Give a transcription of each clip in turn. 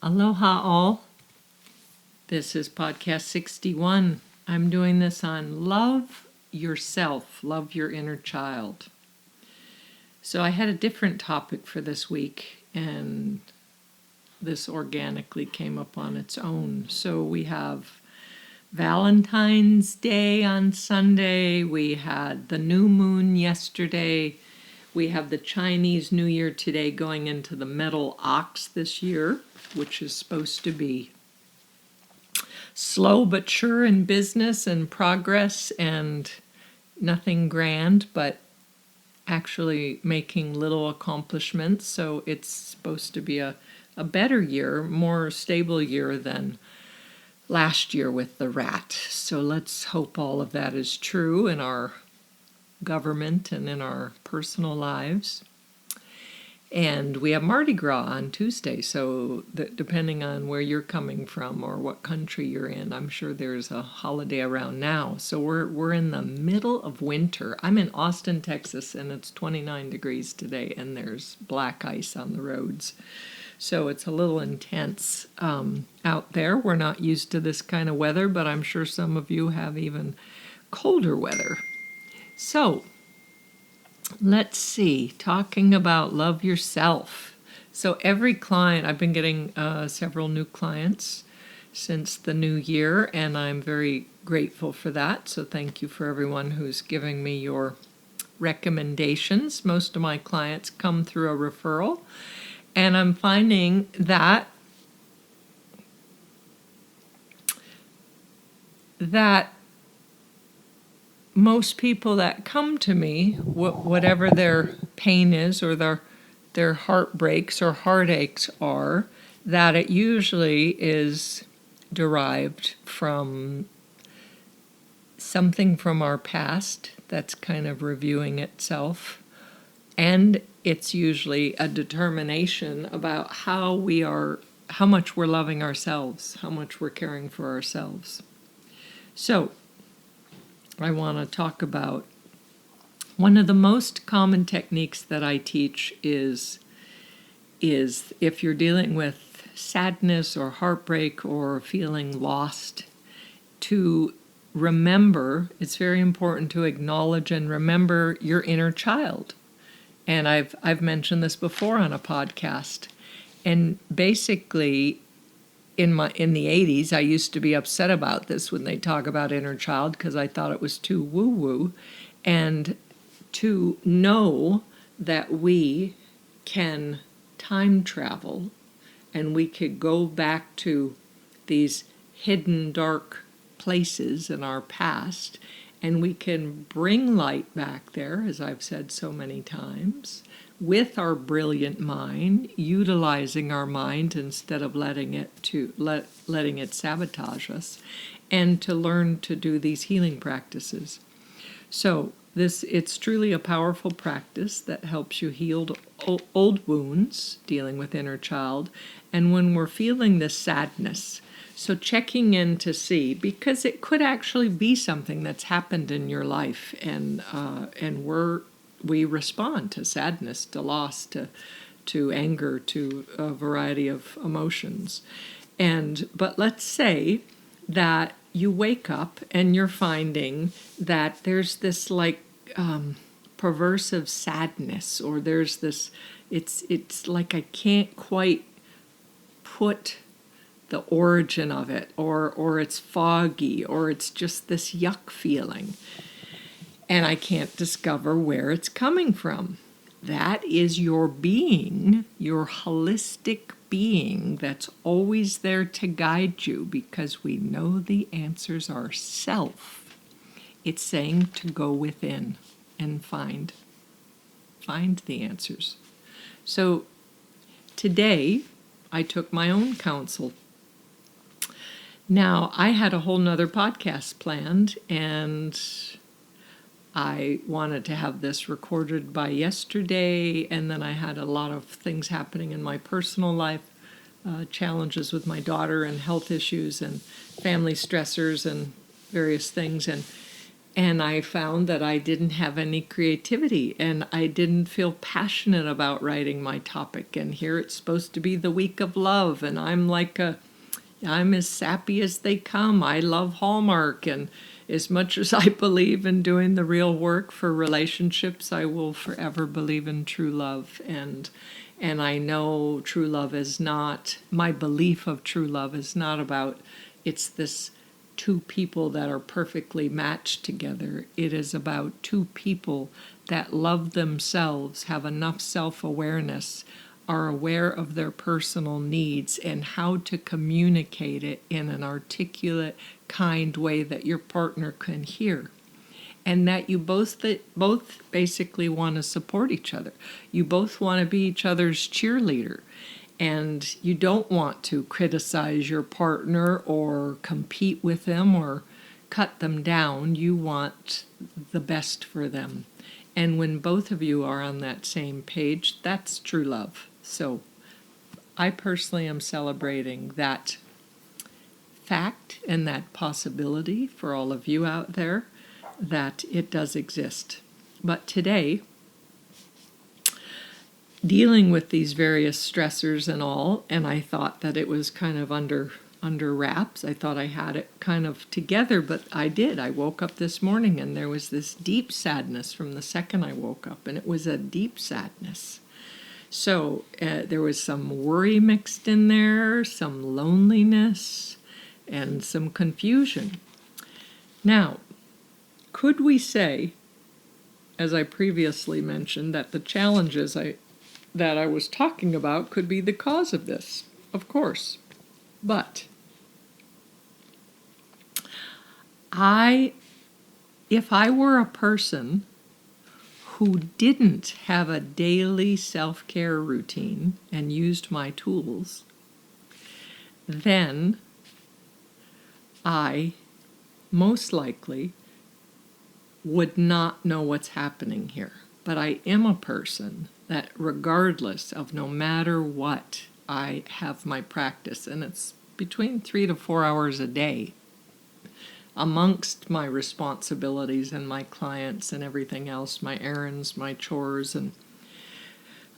Aloha all. This is podcast 61. I'm doing this on love yourself, love your inner child. So I had a different topic for this week, and this organically came up on its own. So we have Valentine's Day on Sunday. We had the new moon yesterday. We have the Chinese New Year today, going into the metal ox this year, which is supposed to be slow but sure in business and progress and nothing grand, but actually making little accomplishments. So it's supposed to be a better year, more stable year than last year with the rat. So let's hope all of that is true in our government and in our personal lives. And we have Mardi Gras on Tuesday, so depending on where you're coming from or what country you're in, I'm sure there's a holiday around now. So we're in the middle of winter. I'm in Austin, Texas, and it's 29 degrees today, and there's black ice on the roads. So it's a little intense out there. We're not used to this kind of weather, but I'm sure some of you have even colder weather. So let's see, talking about love yourself. So every client, I've been getting several new clients since the new year, and I'm very grateful for that. So thank you for everyone who's giving me your recommendations. Most of my clients come through a referral, and I'm finding that most people that come to me, whatever their pain is or their heartbreaks or heartaches are, that it usually is derived from something from our past that's kind of reviewing itself. And it's usually a determination about how much we're loving ourselves, how much we're caring for ourselves. So I want to talk about one of the most common techniques that I teach is if you're dealing with sadness or heartbreak or feeling lost, to remember, it's very important to acknowledge and remember your inner child. And I've mentioned this before on a podcast. And basically, in the 80s, I used to be upset about this when they talk about inner child because I thought it was too woo-woo. And to know that we can time travel and we could go back to these hidden dark places in our past, and we can bring light back there, as I've said so many times, with our brilliant mind, utilizing our mind instead of letting it sabotage us, and to learn to do these healing practices. So it's truly a powerful practice that helps you heal old wounds, dealing with inner child, and when we're feeling this sadness, so checking in to see, because it could actually be something that's happened in your life, and we respond to sadness, to loss, to anger, to a variety of emotions. But let's say that you wake up and you're finding that there's this perversive sadness, or there's this, it's like I can't quite put the origin of it, or it's foggy, or it's just this yuck feeling, and I can't discover where it's coming from. That is your being, your holistic being that's always there to guide you, because we know the answers ourself. It's saying to go within and find the answers. So today I took my own counsel. Now, I had a whole nother podcast planned, and I wanted to have this recorded by yesterday, and then I had a lot of things happening in my personal life, challenges with my daughter and health issues and family stressors and various things, And I found that I didn't have any creativity and I didn't feel passionate about writing my topic. And here it's supposed to be the week of love, and I'm as sappy as they come. I love Hallmark, and as much as I believe in doing the real work for relationships, I will forever believe in true love. And I know true love is not, my belief of true love is not about, it's this two people that are perfectly matched together. It is about two people that love themselves, have enough self-awareness, are aware of their personal needs and how to communicate it in an articulate, kind way that your partner can hear. And that you both basically want to support each other. You both want to be each other's cheerleader. And you don't want to criticize your partner or compete with them or cut them down. You want the best for them. And when both of you are on that same page, that's true love. So I personally am celebrating that fact and that possibility for all of you out there that it does exist. But today, dealing with these various stressors and all, and I thought that it was kind of under wraps. I thought I had it kind of together, but I did. I woke up this morning and there was this deep sadness from the second I woke up, and it was a deep sadness. So there was some worry mixed in there, some loneliness, and some confusion. Now, could we say, as I previously mentioned, that the challenges that I was talking about could be the cause of this? Of course. But if I were a person who didn't have a daily self-care routine and used my tools, then I most likely would not know what's happening here. But I am a person that regardless of no matter what, I have my practice, and it's between 3 to 4 hours a day amongst my responsibilities and my clients and everything else, my errands, my chores, and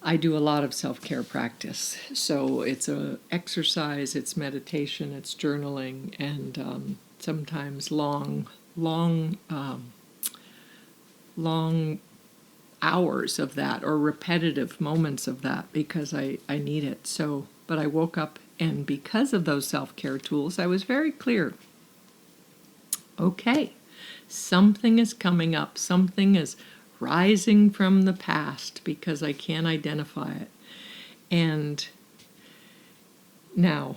I do a lot of self-care practice. So it's a exercise, it's meditation, it's journaling, and sometimes long hours of that, or repetitive moments of that, because I need it. So, but I woke up, and because of those self-care tools, I was very clear. Okay, something is coming up, something is rising from the past because I can't identify it. And now,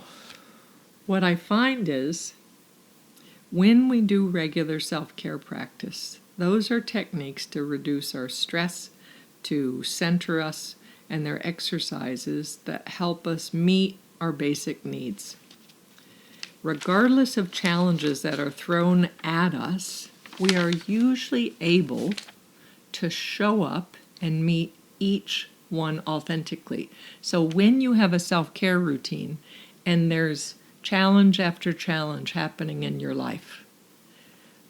what I find is when we do regular self-care practice, those are techniques to reduce our stress, to center us, and they're exercises that help us meet our basic needs. Regardless of challenges that are thrown at us, we are usually able to show up and meet each one authentically. So when you have a self-care routine and there's challenge after challenge happening in your life,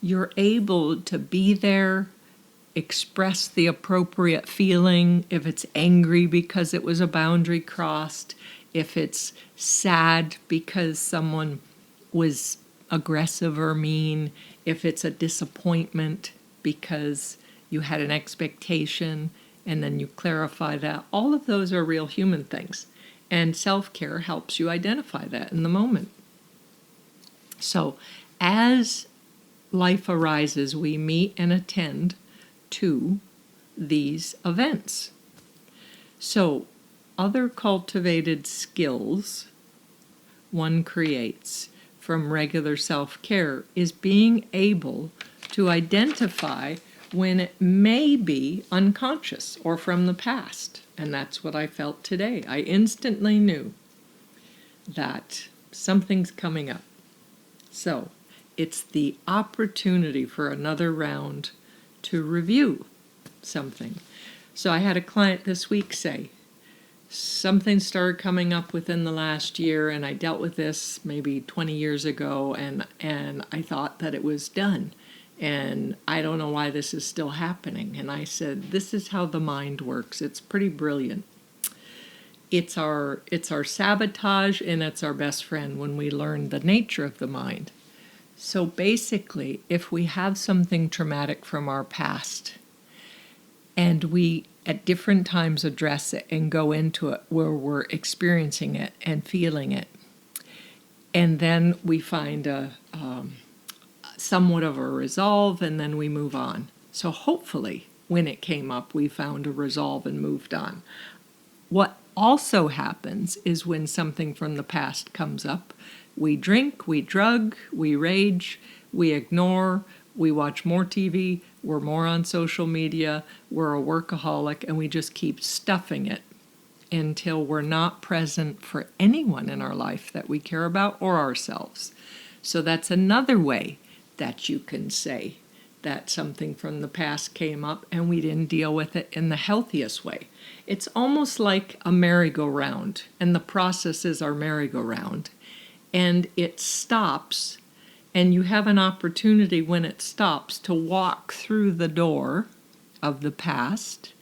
you're able to be there, express the appropriate feeling, if it's angry because it was a boundary crossed, if it's sad because someone was aggressive or mean, if it's a disappointment because you had an expectation and then you clarify that. All of those are real human things. And self-care helps you identify that in the moment. So as life arises, we meet and attend to these events. So other cultivated skills one creates from regular self-care is being able to identify when it may be unconscious or from the past. And that's what I felt today. I instantly knew that something's coming up. So it's the opportunity for another round to review something. So I had a client this week say, something started coming up within the last year, and I dealt with this maybe 20 years ago, and I thought that it was done. And I don't know why this is still happening. And I said, this is how the mind works. It's pretty brilliant. It's our sabotage, and it's our best friend when we learn the nature of the mind. So basically, if we have something traumatic from our past, and we at different times address it and go into it where we're experiencing it and feeling it, and then we find somewhat of a resolve, and then we move on. So hopefully, when it came up, we found a resolve and moved on. What also happens is when something from the past comes up, we drink, we drug, we rage, we ignore, we watch more TV, we're more on social media, we're a workaholic, and we just keep stuffing it until we're not present for anyone in our life that we care about or ourselves. So that's another way that you can say that something from the past came up and we didn't deal with it in the healthiest way. It's almost like a merry-go-round, and the process is our merry-go-round. And it stops, and you have an opportunity when it stops to walk through the door of the past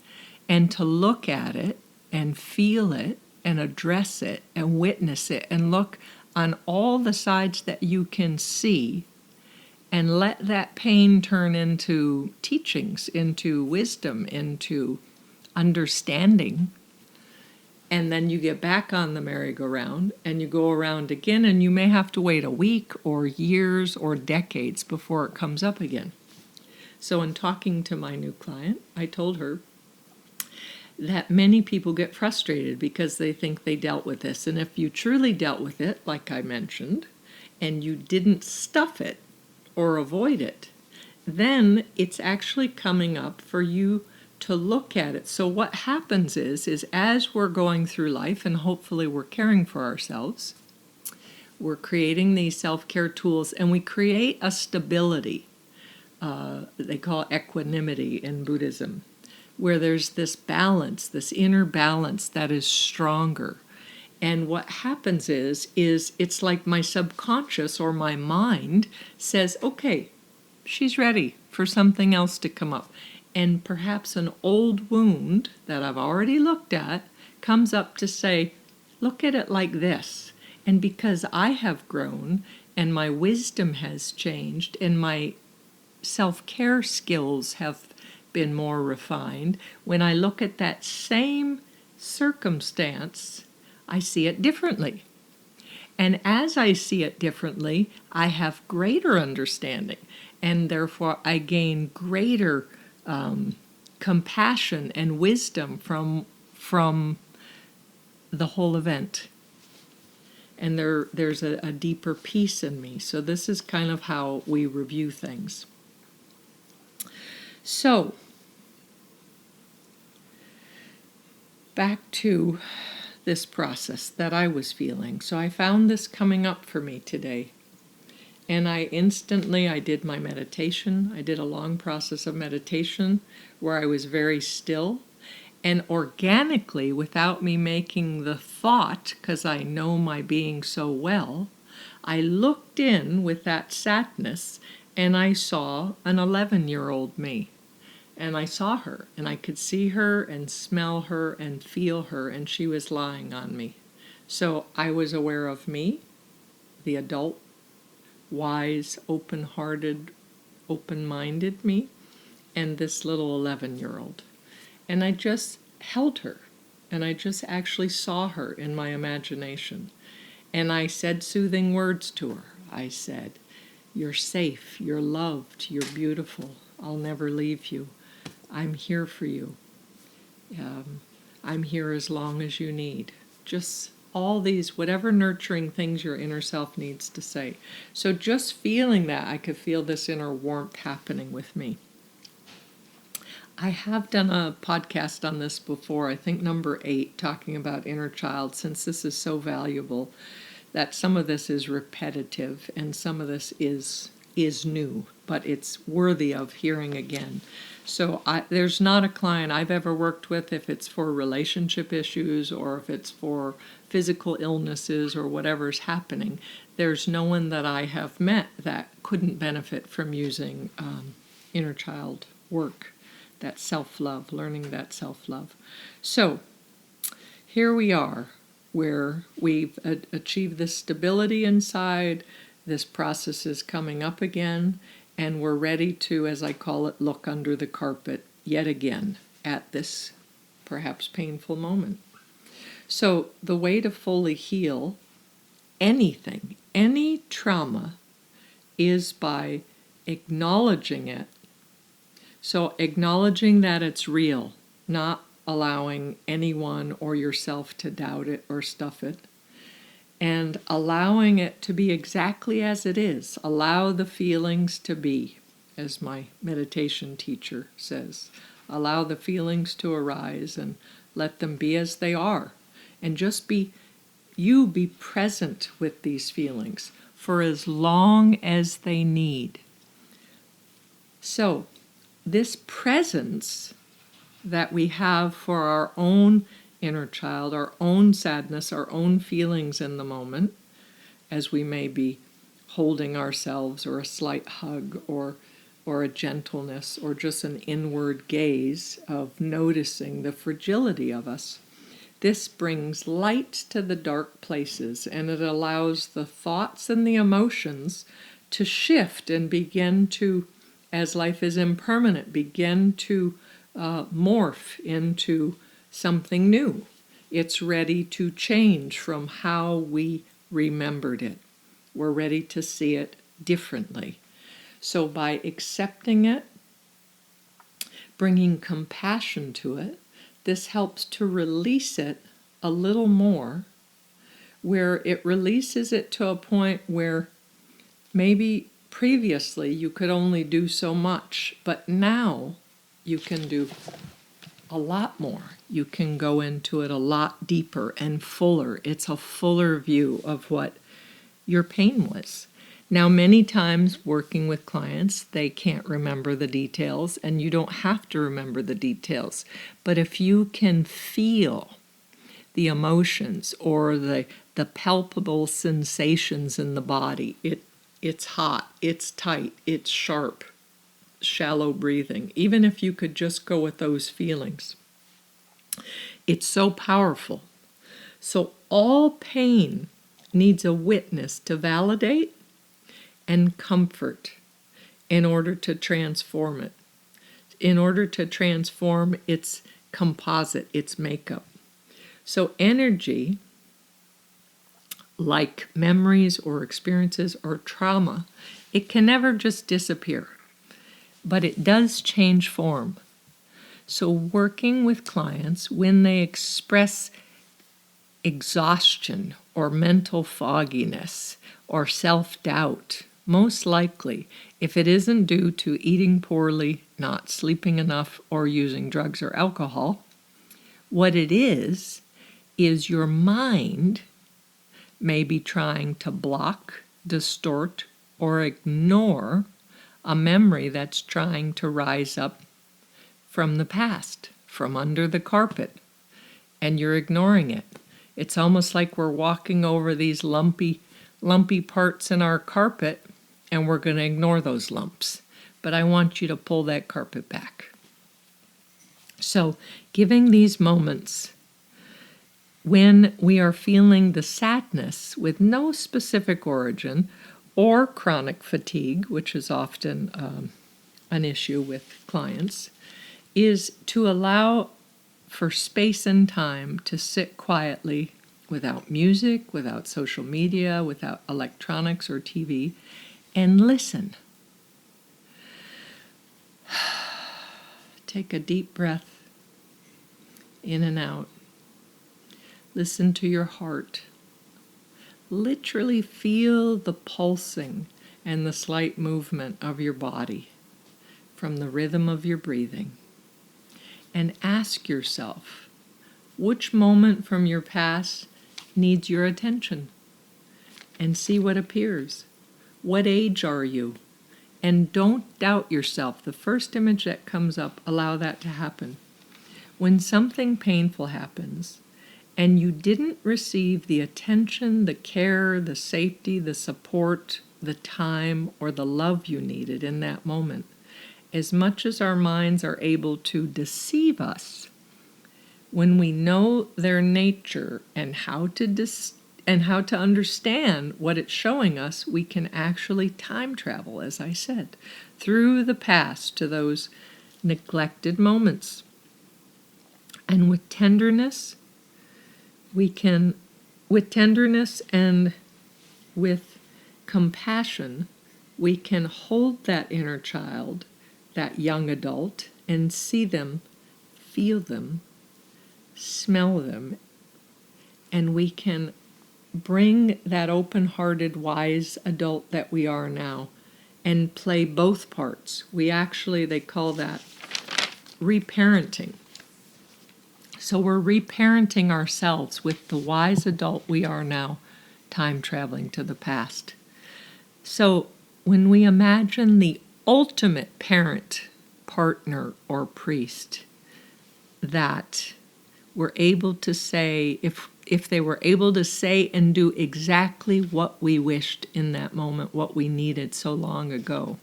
and to look at it and feel it and address it and witness it and look on all the sides that you can see, and let that pain turn into teachings, into wisdom, into understanding. And then you get back on the merry-go-round and you go around again, and you may have to wait a week or years or decades before it comes up again. So in talking to my new client, I told her that many people get frustrated because they think they dealt with this. And if you truly dealt with it, like I mentioned, and you didn't stuff it or avoid it, then it's actually coming up for you to look at it. So what happens is as we're going through life, and hopefully we're caring for ourselves, we're creating these self-care tools, and we create a stability. They call equanimity in Buddhism, where there's this balance, this inner balance that is stronger. And what happens is it's like my subconscious or my mind says, okay, she's ready for something else to come up. And perhaps an old wound that I've already looked at comes up to say, look at it like this. And because I have grown and my wisdom has changed and my self-care skills have been more refined, when I look at that same circumstance, I see it differently. And as I see it differently, I have greater understanding, and therefore I gain greater compassion and wisdom from the whole event. And there's a deeper peace in me. So this is kind of how we review things. So, back to this process that I was feeling. So I found this coming up for me today. And I did my meditation. I did a long process of meditation where I was very still. And organically, without me making the thought, because I know my being so well, I looked in with that sadness and I saw an 11-year-old me. And I saw her, and I could see her and smell her and feel her, and she was lying on me. So I was aware of me, the adult, wise, open-hearted, open-minded me, and this little 11-year-old. And I just held her, and I just actually saw her in my imagination. And I said soothing words to her. I said, "You're safe, you're loved, you're beautiful, I'll never leave you. I'm here for you. I'm here as long as you need." Just all these, whatever nurturing things your inner self needs to say. So just feeling that, I could feel this inner warmth happening with me. I have done a podcast on this before, I think number 8, talking about inner child, since this is so valuable that some of this is repetitive and some of this is is new, but it's worthy of hearing again. So there's not a client I've ever worked with, if it's for relationship issues or if it's for physical illnesses or whatever's happening, there's no one that I have met that couldn't benefit from using inner child work, that self-love, learning that self-love. So here we are, where we've achieved this stability inside, this process is coming up again, and we're ready to, as I call it, look under the carpet yet again at this perhaps painful moment. So the way to fully heal anything, any trauma, is by acknowledging it. So acknowledging that it's real, not allowing anyone or yourself to doubt it or stuff it, and allowing it to be exactly as it is. Allow the feelings to be, as my meditation teacher says. Allow the feelings to arise and let them be as they are. And just be present with these feelings for as long as they need. So, this presence that we have for our own inner child, our own sadness, our own feelings in the moment, as we may be holding ourselves, or a slight hug, or a gentleness, or just an inward gaze of noticing the fragility of us. This brings light to the dark places, and it allows the thoughts and the emotions to shift and begin to, as life is impermanent, begin to morph into something new. It's ready to change from how we remembered it. We're ready to see it differently. So by accepting it, bringing compassion to it, this helps to release it a little more, where it releases it to a point where maybe previously you could only do so much, but now you can do a lot more. You can go into it a lot deeper and fuller. It's a fuller view of what your pain was. Now, many times working with clients, they can't remember the details, and you don't have to remember the details. But if you can feel the emotions or the palpable sensations in the body, it's hot, it's tight, it's sharp, shallow breathing, even if you could just go with those feelings, it's so powerful. So all pain needs a witness to validate and comfort in order to transform it, in order to transform its composite, its makeup. So energy, like memories or experiences or trauma, it can never just disappear, but it does change form. So working with clients, when they express exhaustion or mental fogginess or self-doubt, most likely, if it isn't due to eating poorly, not sleeping enough, or using drugs or alcohol, what it is your mind may be trying to block, distort, or ignore a memory that's trying to rise up from the past, from under the carpet, and you're ignoring it. It's almost like we're walking over these lumpy parts in our carpet, and we're going to ignore those lumps. But I want you to pull that carpet back. So, giving these moments when we are feeling the sadness with no specific origin, or chronic fatigue, which is often an issue with clients, is to allow for space and time to sit quietly without music, without social media, without electronics or TV, and listen. Take a deep breath in and out. Listen to your heart. Literally feel the pulsing and the slight movement of your body from the rhythm of your breathing. And ask yourself, which moment from your past needs your attention? And see what appears. What age are you? And don't doubt yourself. The first image that comes up, allow that to happen. When something painful happens and you didn't receive the attention, the care, the safety, the support, the time, or the love you needed in that moment, as much as our minds are able to deceive us, when we know their nature and how to understand what it's showing us, we can actually time travel, as I said, through the past to those neglected moments. And with tenderness and with compassion, we can hold that inner child, that young adult, and see them, feel them, smell them, and we can bring that open-hearted, wise adult that we are now and play both parts. They call that reparenting. So we're reparenting ourselves with the wise adult we are now, time traveling to the past. So when we imagine the ultimate parent, partner, or priest that were able to say, if they were able to say and do exactly what we wished in that moment, what we needed so long ago,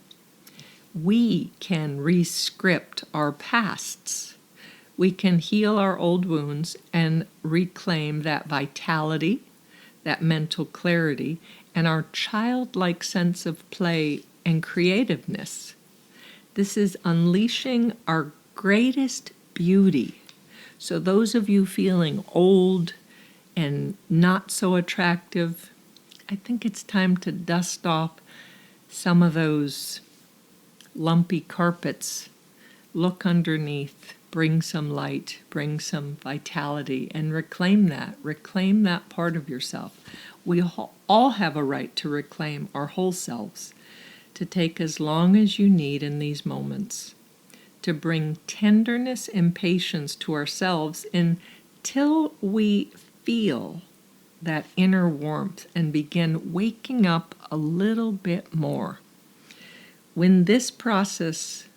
we can re-script our pasts. We can heal our old wounds and reclaim that vitality, that mental clarity, and our childlike sense of play and creativeness. This is unleashing our greatest beauty. So those of you feeling old and not so attractive, I think it's time to dust off some of those lumpy carpets. Look underneath, bring some light, bring some vitality, and reclaim that part of yourself. We all have a right to reclaim our whole selves, to take as long as you need in these moments, to bring tenderness and patience to ourselves until we feel that inner warmth and begin waking up a little bit more. When this process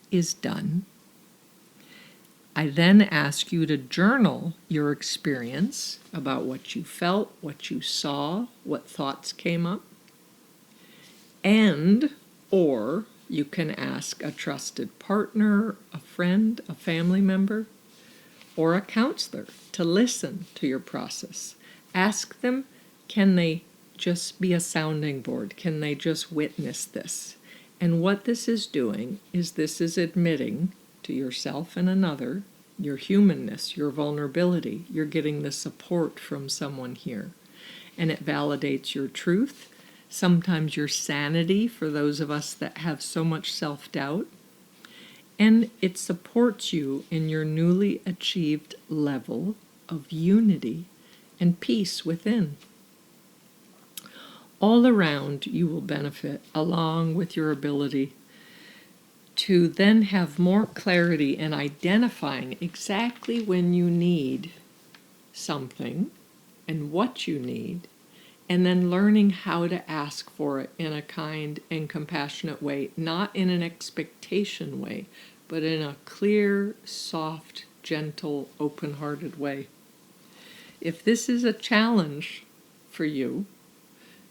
is done, I then ask you to journal your experience about what you felt, what you saw, what thoughts came up, or you can ask a trusted partner, a friend, a family member, or a counselor to listen to your process. Ask them, can they just be a sounding board? Can they just witness this? And what this is doing is admitting to yourself and another your humanness, your vulnerability. You're getting the support from someone here. And it validates your truth, sometimes your sanity for those of us that have so much self-doubt. And it supports you in your newly achieved level of unity and peace within. All around, you will benefit, along with your ability to then have more clarity in identifying exactly when you need something and what you need, and then learning how to ask for it in a kind and compassionate way, not in an expectation way, but in a clear, soft, gentle, open-hearted way. If this is a challenge for you,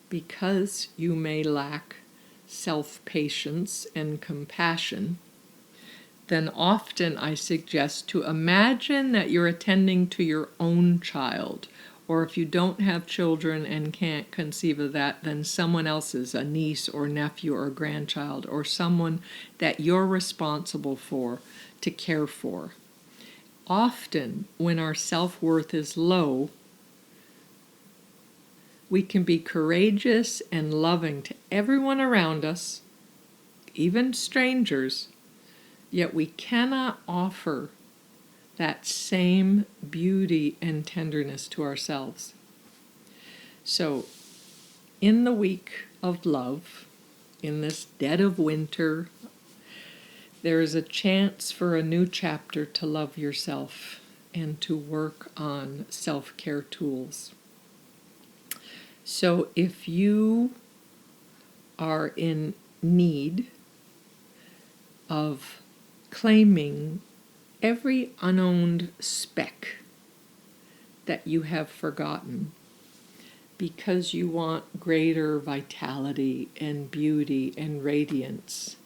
because you may lack self-patience and compassion, then often I suggest to imagine that you're attending to your own child. Or if you don't have children and can't conceive of that, then someone else's, a niece or nephew or grandchild, or someone that you're responsible for to care for. Often, when our self-worth is low, we can be courageous and loving to everyone around us, even strangers, yet we cannot offer that same beauty and tenderness to ourselves. So, in the week of love, in this dead of winter, there is a chance for a new chapter to love yourself and to work on self-care tools. So if you are in need of claiming every unowned speck that you have forgotten because you want greater vitality and beauty and radiance,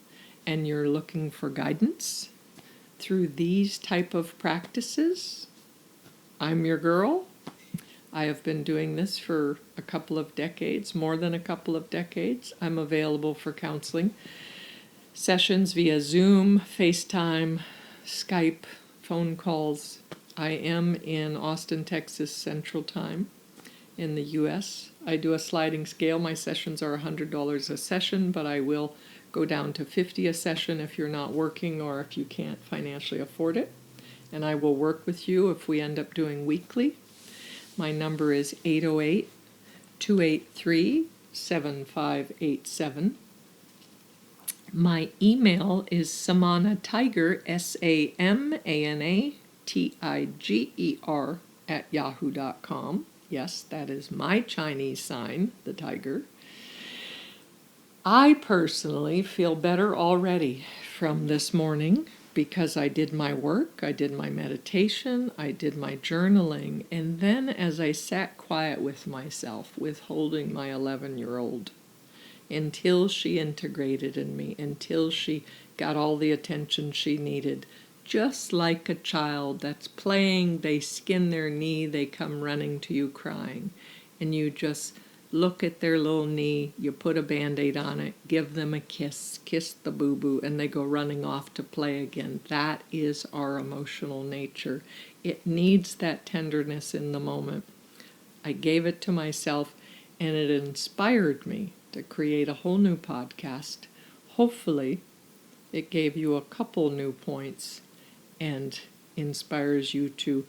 and you're looking for guidance through these type of practices. I'm your girl. I have been doing this for a couple of decades, more than a couple of decades. I'm available for counseling sessions via Zoom, FaceTime, Skype, phone calls. I am in Austin, Texas Central Time in the US. I do a sliding scale. My sessions are $100 a session, but I will go down to $50 a session if you're not working or if you can't financially afford it. And I will work with you if we end up doing weekly. My number is 808-283-7587. My email is samanatiger, SAMANATIGER @yahoo.com. Yes, that is my Chinese sign, the tiger. I personally feel better already from this morning because I did my work, I did my meditation, I did my journaling, and then as I sat quiet with myself, withholding my 11-year-old, until she integrated in me, until she got all the attention she needed, just like a child that's playing, they skin their knee, they come running to you crying, and you just look at their little knee, you put a Band-Aid on it, give them a kiss the boo-boo, and they go running off to play again. That is our emotional nature. It needs that tenderness in the moment. I gave it to myself, and it inspired me to create a whole new podcast. Hopefully, it gave you a couple new points and inspires you to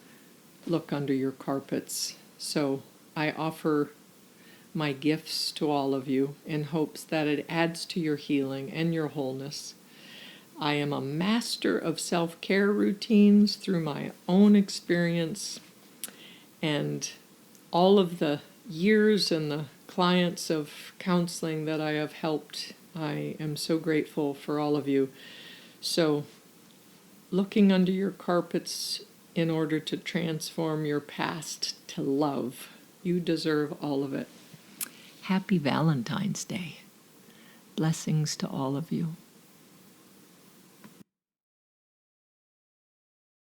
look under your carpets. So I offer my gifts to all of you in hopes that it adds to your healing and your wholeness. I am a master of self-care routines through my own experience and all of the years and the clients of counseling that I have helped. I am so grateful for all of you. So, looking under your carpets in order to transform your past to love. You deserve all of it. Happy Valentine's Day. Blessings to all of you.